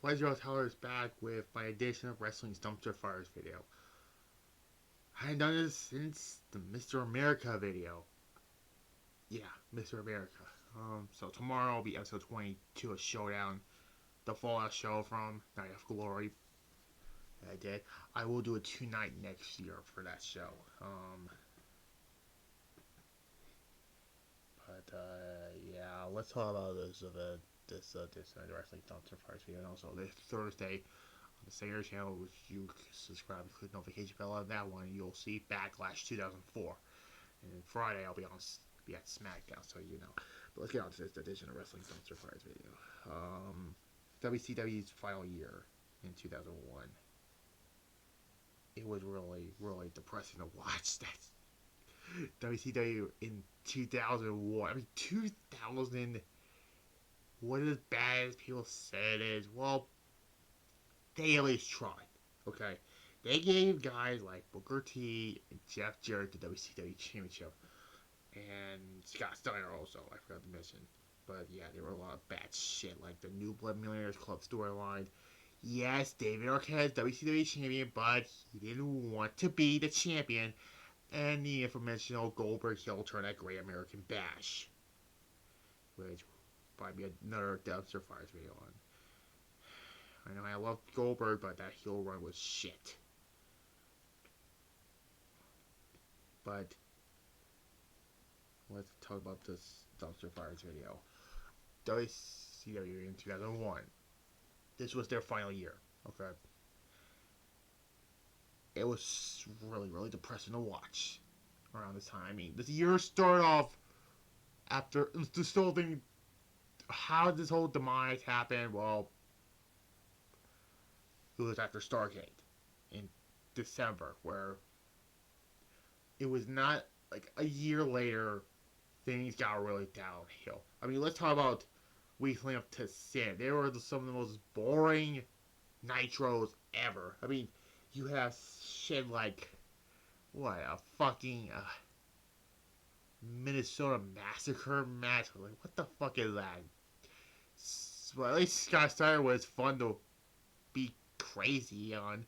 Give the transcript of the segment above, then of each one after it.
Pleasure Tyler is back with my edition of Wrestling's Dumpsterfires video. I hadn't done this since the Mr. America video. Yeah, Mr. America. So tomorrow will be episode 22 of Showdown, the Fallout show from Night of Glory that I did. I will do a 2-night next year for that show. Yeah, let's talk about this Wrestling Dumpsterfires video, and also this Thursday on the Singer channel, which you subscribe and click notification bell on that one, you'll see Backlash 2004. And then Friday I'll be at SmackDown, so you know. But let's get on to this edition of Wrestling Dumpsterfires video. WCW's final year in 2001. It was really, really depressing to watch. That WCW in 2001. I mean, 2000 wasn't as bad as people said it is. Well, they at least tried. Okay, they gave guys like Booker T and Jeff Jarrett the WCW Championship, and Scott Steiner also. I forgot to mention, but yeah, there were a lot of bad shit like the New Blood Millionaires Club storyline. Yes, David Arquette is WCW Champion, but he didn't want to be the champion. And the informational Goldberg heel turn at Great American Bash, which will probably be another Dumpsterfires video on. I know I love Goldberg, but that heel run was shit. But let's talk about this Dumpsterfires video. WCW in 2001. This was their final year. Okay. It was really, really depressing to watch around this time. I mean, this year started off after this whole thing. How did this whole demise happen? Well, it was after Stargate in December, where it was not like a year later, things got really downhill. I mean, let's talk about weeks leading up to Sin. They were some of the most boring Nitros ever. I mean, you have shit like, what, a fucking Minnesota Massacre match? Like, what the fuck is that? Well, at least Scott Steiner was fun to be crazy on.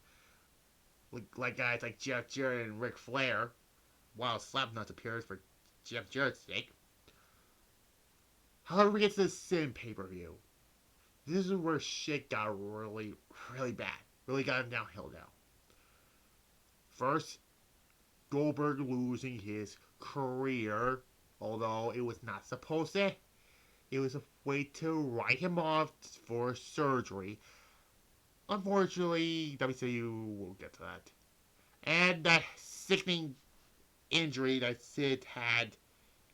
Like guys like Jeff Jarrett and Ric Flair. While Slapnuts appears for Jeff Jarrett's sake. However, we get to the Sin pay-per-view. This is where shit got really, really bad. Really got downhill now. First, Goldberg losing his career, although it was not supposed to. It was a way to write him off for surgery. Unfortunately, WCW will get to that. And that sickening injury that Sid had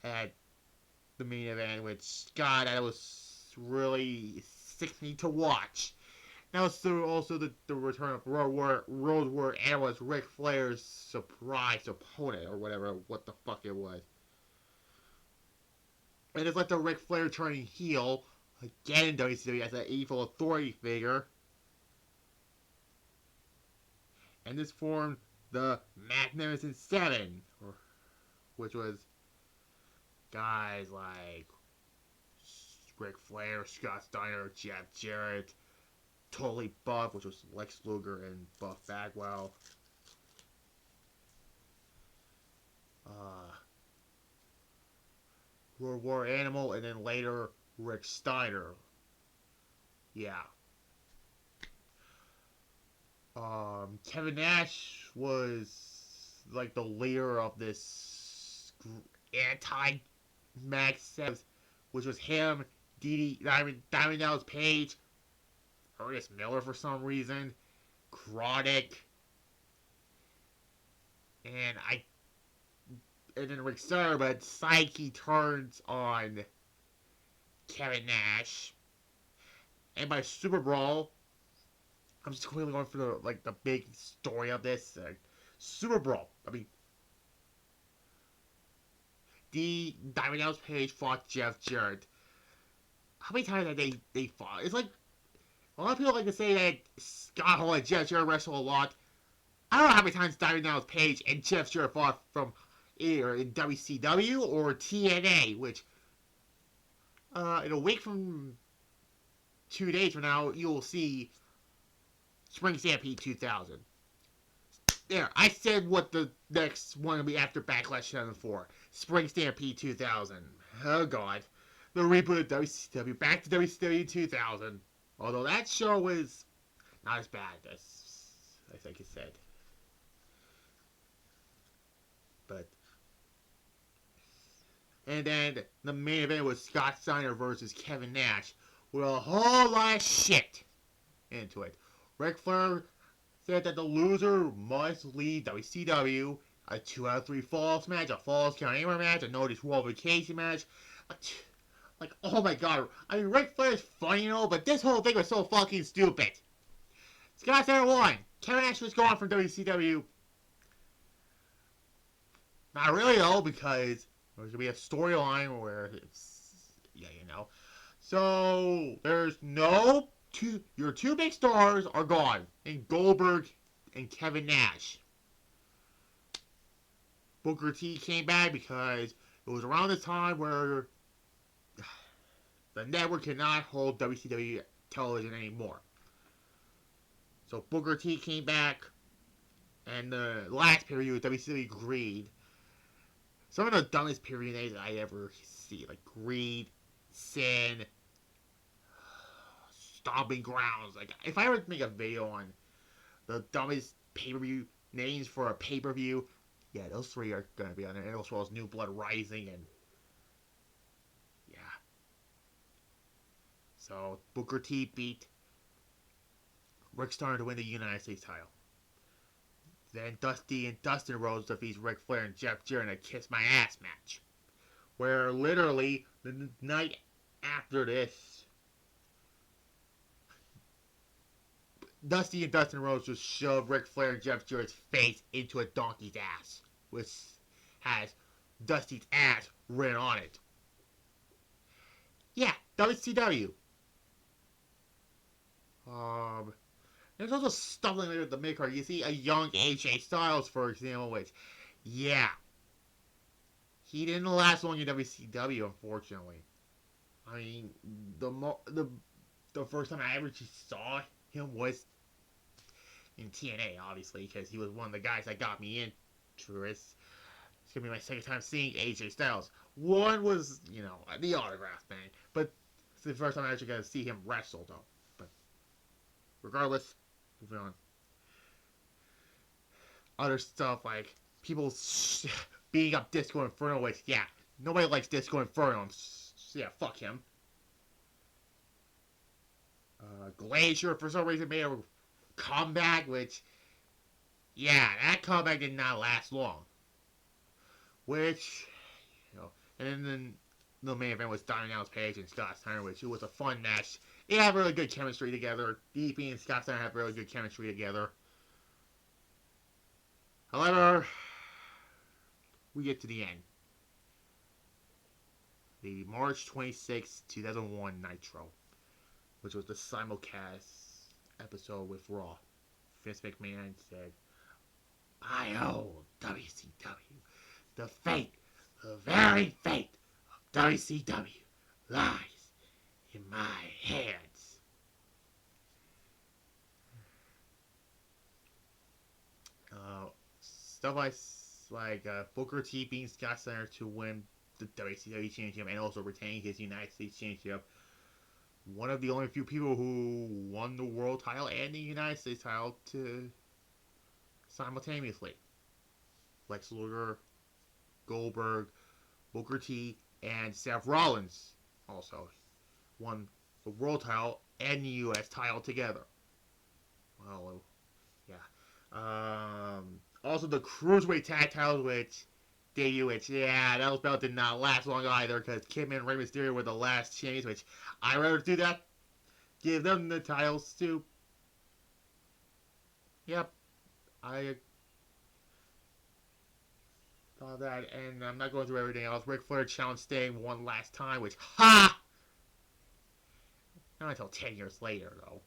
at the main event, which, God, that was really sickening to watch. Now, so also the return of Road Warrior and was Ric Flair's surprise opponent, or whatever, what the fuck it was. And it's like the Ric Flair turning heel, again in WCW as an evil authority figure. And this formed the Magnificent Seven, which was guys like Ric Flair, Scott Steiner, Jeff Jarrett, Totally Buff, which was Lex Luger and Buff Bagwell. Road Warrior Animal, and then later Rick Steiner. Yeah. Kevin Nash was like the leader of this anti-Mag 7, which was him, Diamond Dallas Page, Curtis Miller for some reason, Chronic, and then Rick Steiner, but Psyche turns on Kevin Nash, and by Super Brawl, I'm just quickly going for the big story of this. Super Brawl. I mean, the Diamond Dallas Page fought Jeff Jarrett. How many times have they fought? It's like, a lot of people like to say that Scott Hall and Jeff Jarrett wrestle a lot. I don't know how many times Diamond Dallas Page and Jeff Jarrett fought from either in WCW or TNA, which, in a week from 2 days from now, you will see Spring Stampede 2000. There, I said what the next one will be after Backlash 2004. Spring Stampede 2000. Oh god. The reboot of WCW. Back to WCW 2000. Although that show was not as bad as I said. But and then the main event was Scott Steiner versus Kevin Nash with a whole lot of shit into it. Ric Flair said that the loser must leave WCW, a 2 out of 3 falls match, a falls count anywhere match, a no disqualification match. Like, oh my god. I mean, Ric Flair's funny and all, but this whole thing was so fucking stupid. Scott Steiner won. Kevin Nash was gone from WCW. Not really though, because there's gonna be a storyline where it's, yeah, you know. So there's no your two big stars are gone, and Goldberg and Kevin Nash. Booker T came back because it was around the time where the network cannot hold WCW television anymore. So Booker T came back, and the last period WCW agreed. Some of the dumbest period names I ever see, like Greed, Sin, Stomping Grounds. Like, if I were to make a video on the dumbest pay-per-view names for a pay-per-view, yeah, those three are going to be on there. And as well as New Blood Rising and, yeah. So, Booker T beat Rick Steiner to win the United States title. Then Dusty and Dustin Rhodes defeats Ric Flair and Jeff Jarrett in a Kiss My Ass match. Where literally, the night after this, Dusty and Dustin Rhodes just shoved Ric Flair and Jeff Jarrett's face into a donkey's ass, which has Dusty's ass written on it. Yeah, WCW. There's also stuff like that with the mid-card. You see a young AJ Styles, for example, which, yeah, he didn't last long in WCW, unfortunately. I mean, the first time I ever just saw him was in TNA, obviously, because he was one of the guys that got me into this. It's gonna be my second time seeing AJ Styles. One was, you know, the autograph thing, but it's the first time I actually got to see him wrestle, though. But regardless, moving on. Other stuff like people beating up Disco Inferno, which, yeah, nobody likes Disco Inferno. So yeah, fuck him. Glacier, for some reason, made a comeback, which, yeah, that comeback did not last long. Which, you know, and then the main event was Diamond Dallas Page and Scott Steiner, which it was a fun match. They have really good chemistry together. DP and Scott Steiner have really good chemistry together. However, we get to the end. The March 26, 2001 Nitro, which was the simulcast episode with Raw. Vince McMahon said, I owe WCW. The fate, the very fate of WCW lies in my hands. Stuff like Booker T beating Scott Steiner to win the WCW Championship and also retaining his United States Championship. One of the only few people who won the world title and the United States title to simultaneously. Lex Luger, Goldberg, Booker T, and Seth Rollins also won the world title and the U.S. title together. Well, yeah. Also the Cruiserweight Tag titles, which yeah, those belts did not last long either, because Kidman and Rey Mysterio were the last champions, which I'd rather do that. Give them the titles too. Yep. I thought that, and I'm not going through everything else. Ric Flair challenged Sting one last time, which, ha! Not until 10 years later, though.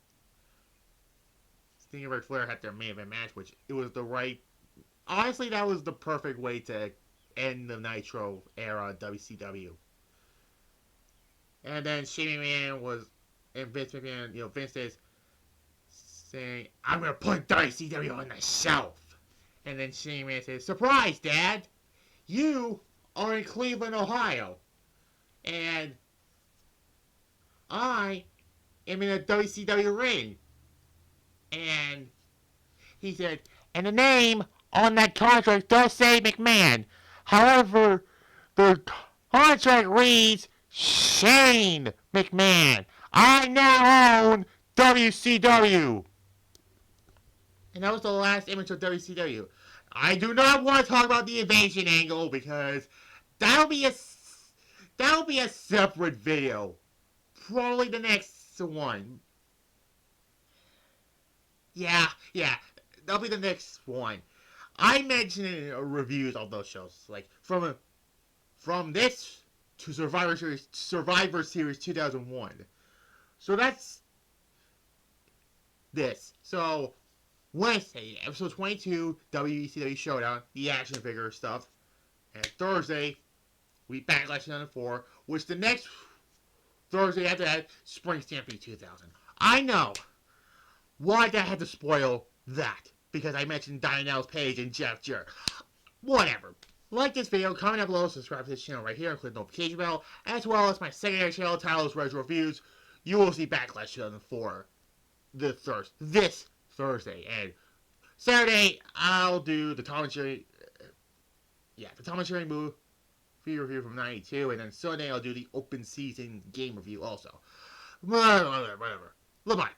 Sting and Ric Flair had their main event match, which it was the right... Honestly, that was the perfect way to end the Nitro era WCW. And then Shane McMahon was... and Vince McMahon, Vince is saying, I'm going to put WCW on the shelf. And then Shane McMahon says, surprise, Dad! You are in Cleveland, Ohio. And I am in a WCW ring. And he said, and the name on that contract does say McMahon. However, the contract reads Shane McMahon. I now own WCW. And that was the last image of WCW. I do not want to talk about the invasion angle because that'll be a separate video. Probably the next one. Yeah, that'll be the next one. I mentioned in reviews of those shows, like from this to Survivor Series 2001. So that's this. So Wednesday, episode 22, WCW Showdown, the action figure stuff. And Thursday, we Backlash 2004, which the next Thursday after that, Spring Stampede 2000. I know why I had to spoil that, because I mentioned Dionel's Page and Jeff Jarrett. Whatever. Like this video, comment down below, subscribe to this channel right here, and click the notification bell, as well as my secondary channel titled Retro Reviews. You will see Backlash 2004 this Thursday. And Saturday, I'll do the Tom and Jerry, the Tom and Jerry movie review from 92, and then Sunday I'll do the open season game review also. Whatever. Bye-bye.